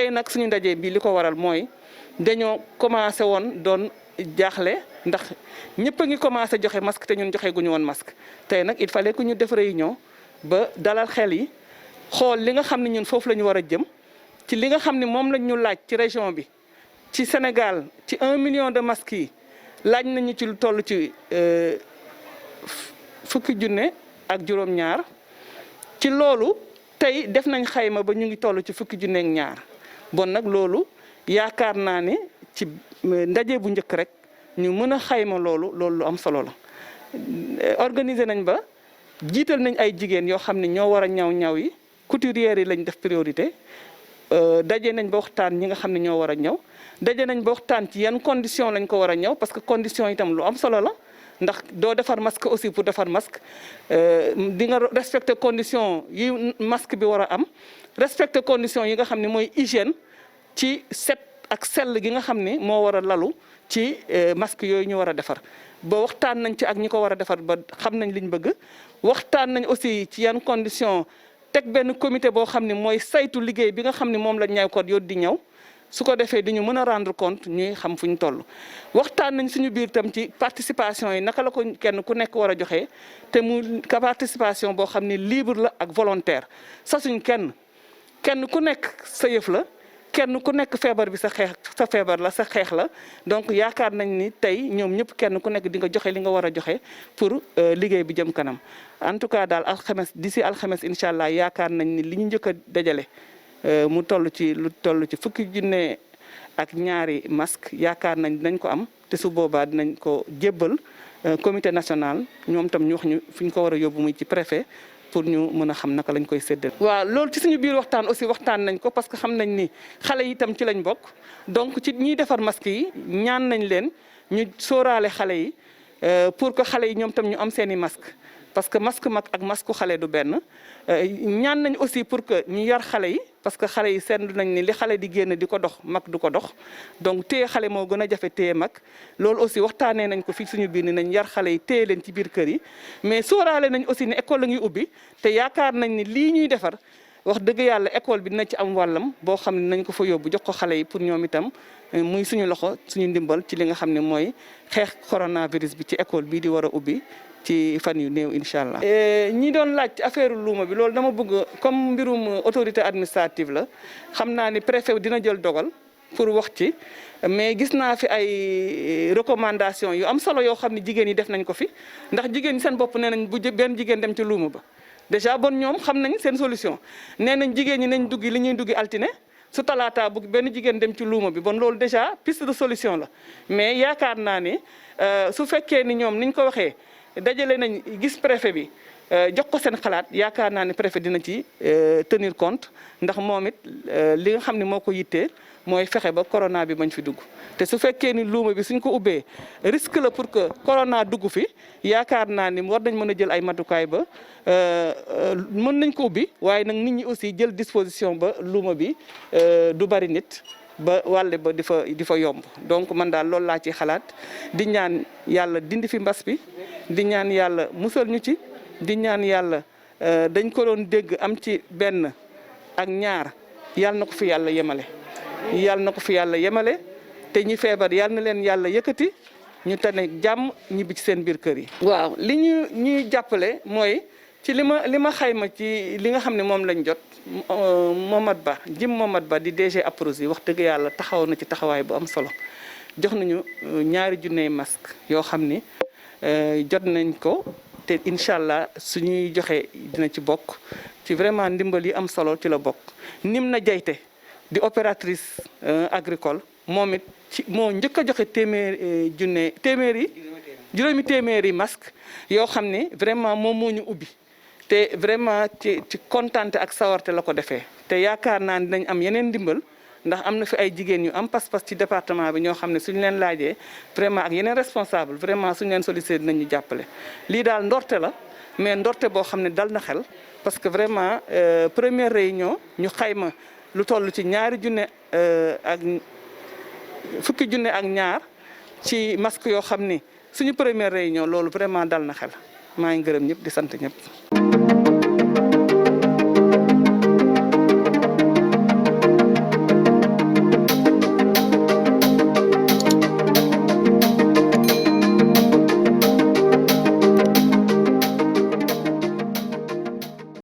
tey nag suñu ndaje bi li ko waral mooy dañoo commencé woon doon jaaxle ndax ñëpp a ngi commencé joxe masque te ñun joxe guñu woon masque tey nag il fallait que ñu def réunion ba dalal xel yi xool li nga xam ne ñun foofu la ñu war a jëm ci li nga xam ne moom lañ ñu laaj ci région bi ci Sénégal ci 1 million de masques yi laaj nañu ci lu toll ci fukki junne ak juróom-ñaar ci loolu tey def nañ xayma ba ñu ngi toll ci fukki junne ak ñaar bon nag loolu yaakaar naa ne ci ndaje bu njëkk rek ñu mën a xayma loolu lu am solo la. organiser nañ ba jiital nañ ay jigéen yoo xam ne ñoo war a ñaw yi couturières yi lañ def priorité daje nañ ba waxtaan ñi nga xam ne ñoo war a ñaw daje nañ ba waxtaan ci yan condition lañ ko war a ñaw parce que condition itam lu am solo la. ndax doo defar masque aussi pour defar masque di nga respecter condition yi masque bi war a am respecter condition yi nga xam ne mooy hygiène ci set ak sell gi nga xam ne moo war a lalu ci masque yooyu ñu war a defar ba waxtaan nañ ci ak ñi ko war a defar ba xam nañ liñ bëgg waxtaan nañ aussi ci yan condition teg benn comité boo xam ne mooy saytu liggéey bi nga xam ne moom la ñawkat yo di ñaw su ko defee di ñu mën a rendre compte ñuy xam fu ñu toll waxtaan nañ suñu biir tam ci participation yi naka la ko kenn ku nekk war a joxe te mu participation boo xam ne libre la ak volontaire sa suñ kenn ku nekk sa yëf la kenn ku nekk feebar bi sa feebar la sa xeex la donc yaakaar nañ ni tey ñoom ñëpp kenn ku nekk di nga joxe li nga war a joxe pour liggéey bi jëm kanam en tout cas daal alxames d'ici alxames incha allah yaakaar nañ ni li ñu njëkk a dajale mu toll ci fukki junne ak ñaari masque yaakaar nañ dinañ ko am te su boobaa dinañ ko jébbal comité national ñoom tam ñu wax ñu fi ñu ko war a yóbbu muy ci préfet pour ñu mën a xam naka lañ koy séddale. waaw loolu ci suñu biir waxtaan aussi waxtaan nañ ko parce que xam nañ ni xale yi itam ci lañ bokk donc ci ñiy defar masque yi ñaan nañ leen ñu sóoraale xale yi pour que xale yi ñoom tam ñu am seeni masque parce que masque mag ak masque xale du benn ñaan nañ aussi pour que ñu yar xale yi parce que xale yi seetlu nañ ni li xale di génn di ko dox mag du ko dox donc téye xale moo gën a jafe téye mag loolu aussi waxtaanee nañ ko fii suñu biir ni nañ yar xale yi téye leen ci biir kër yi mais sóoraale nañ aussi ne école la ngi ubbi te yaakaar nañ ni lii ñuy defar wax dëgg yàlla école bi dina ci am wàllam boo xam ne nañ ko fa yóbbu jox ko xale yi pour ñoom itam muy suñu loxo suñu ndimbal ci li nga xam ne mooy xeex coronavirus bi ci école bii di war a ubbi ci fan yu néew incha allah. ñi doon laaj affaire luuma bi loolu dama bëgg comme mbirum autorité administrative la xam naa ni préfet dina jël dogal pour wax ci mais gis naa fi ay recommandation yu am solo yoo xam ne jigéen yi def nañ ko fi ndax jigéen ñi seen bopp nee nañ bu benn jigéen dem ci luuma ba déjà bon ñoom xam nañ seen solution nee nañ jigéen ñi nañ duggi li ñuy duggi altine su talaata bu benn jigéen dem ci luuma bi bon loolu déjà piste de solution la mais yaakaar naa ni su fekkee ni ñoom niñ ko waxee. dajale nañ gis préfet bi jox ko seen xalaat yaakaar naa ne préfet dina ci tenir compte ndax moom it li nga xam ne moo ko yittee mooy fexe ba corona bi bañ fi dugg te su fekkee ni luuma bi suñ ko ubbee risque la pour que corona dugg fi yaakaar naa ni war nañ mën a jël ay matukaay ba mën nañ ko ubbi waaye nag nit ñi aussi jël disposition ba luuma bi du bari nit ba wàlle ba di fa yomb donc man daal loolu laa ci xalaat di ñaan yàlla dindi fi mbas bi di ñaan yàlla musal ñu ci di ñaan yàlla dañ ko doon dégg am ci benn ak ñaar yàlla na ko fi yàlla yemale yàlla na ko fi yàlla yemale te ñi feebar yàlla na leen yàlla yëkkati ñu tane jàmm ñibbi ci seen biir kër yi. waaw li ñuy jàppale mooy ci li ma xayma ci li nga xam ne moom lañ jot Momad Ba di DG APROSI wax dëgg yàlla taxaw na ci taxawaay bu am solo jox nañu 2 junney masque yoo xam ni jot nañ ko te incha allah suñuy joxe dina ci bokk ci vraiment ndimbal yi am solo ci la bokk. nim na jayte di opératrice agricole moom it ci moo njëkk a joxe juróomi téeméeri masque yoo xam ne vraiment moom moo ñu ubbi. te vraiment ci kontante ak sawarte la ko defee te yaakaar naa ne dinañ am yeneen ndimbal ndax am na fi ay jigéen yu am pas-pas ci département bi ñoo xam ne suñu leen laajee vraiment ak yeneen responsable vraiment suñu leen sollicité dinañu jàppale. lii daal ndorte la mais ndorte boo xam ne dal na xel parce que vraiment première réunion ñu xayma lu toll ci 2 junne ak fukki junne ak ñaar ci masque yoo xam ni suñu première réunion loolu vraiment dal na xel maa ngi gërëm ñëpp di sant ñëpp.